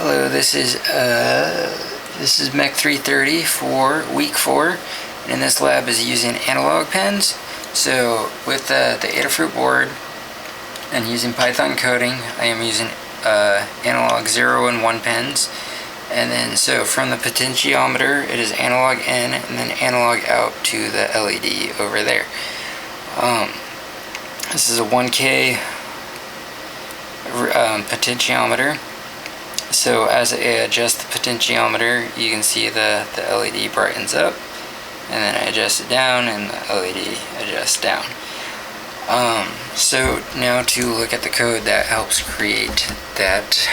Hello, this is Mech 330 for week 4, and in this lab is using analog pens. So with the Adafruit board and using Python coding, I am using analog 0 and 1 pens. And then so from the potentiometer, it is analog in and then analog out to the LED over there. This is a 1K potentiometer. So as I adjust the potentiometer, you can see the LED brightens up, and then I adjust it down and the LED adjusts down. So now to look at the code that helps create that.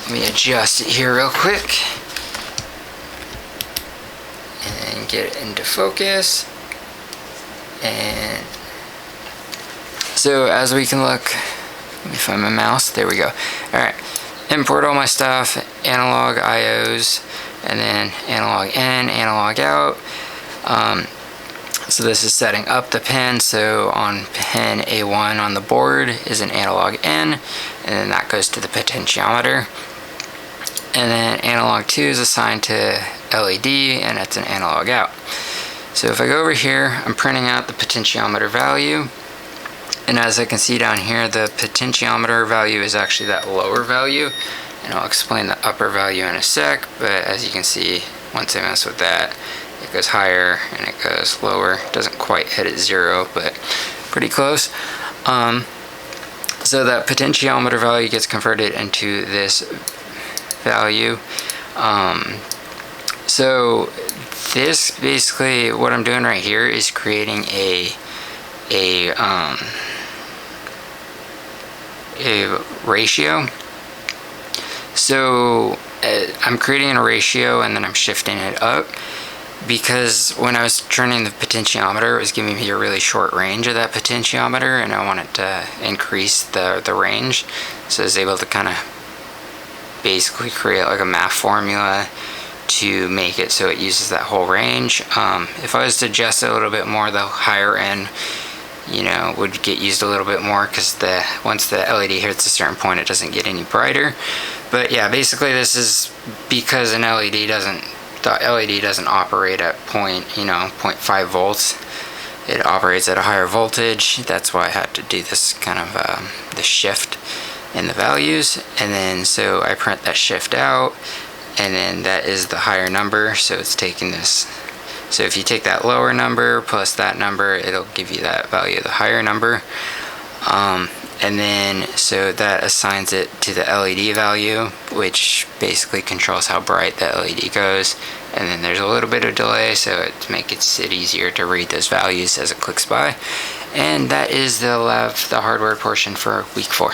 Let me adjust it here real quick and get it into focus. And so as we can look, let me find my mouse, there we go. Alright, import all my stuff, analog IOs, and then analog in, analog out. So this is setting up the pen. So on pen A1 on the board is an analog in, and then that goes to the potentiometer. And then analog 2 is assigned to LED, and it's an analog out. So if I go over here, I'm printing out the potentiometer value. And as I can see down here, the potentiometer value is actually that lower value, and I'll explain the upper value in a sec. But as you can see, once I mess with that, it goes higher and it goes lower. It doesn't quite hit at 0, but pretty close. So that potentiometer value gets converted into this value. So this basically, what I'm doing right here is creating a ratio. So I'm creating a ratio and then I'm shifting it up, because when I was turning the potentiometer, it was giving me a really short range of that potentiometer, and I wanted to increase the range. So I was able to kind of basically create like a math formula to make it so it uses that whole range. If I was to adjust it a little bit more, the higher end, would get used a little bit more, because once the LED hits a certain point, it doesn't get any brighter. But yeah, basically this is because the LED doesn't operate at 0.5 volts. It operates at a higher voltage. That's why I had to do this kind of the shift in the values. And then so I print that shift out, and then that is the higher number. So it's taking this. So if you take that lower number plus that number, it'll give you that value of the higher number. And then so that assigns it to the LED value, which basically controls how bright the LED goes. And then there's a little bit of delay, so it makes it easier to read those values as it clicks by. And that is the hardware portion for week 4.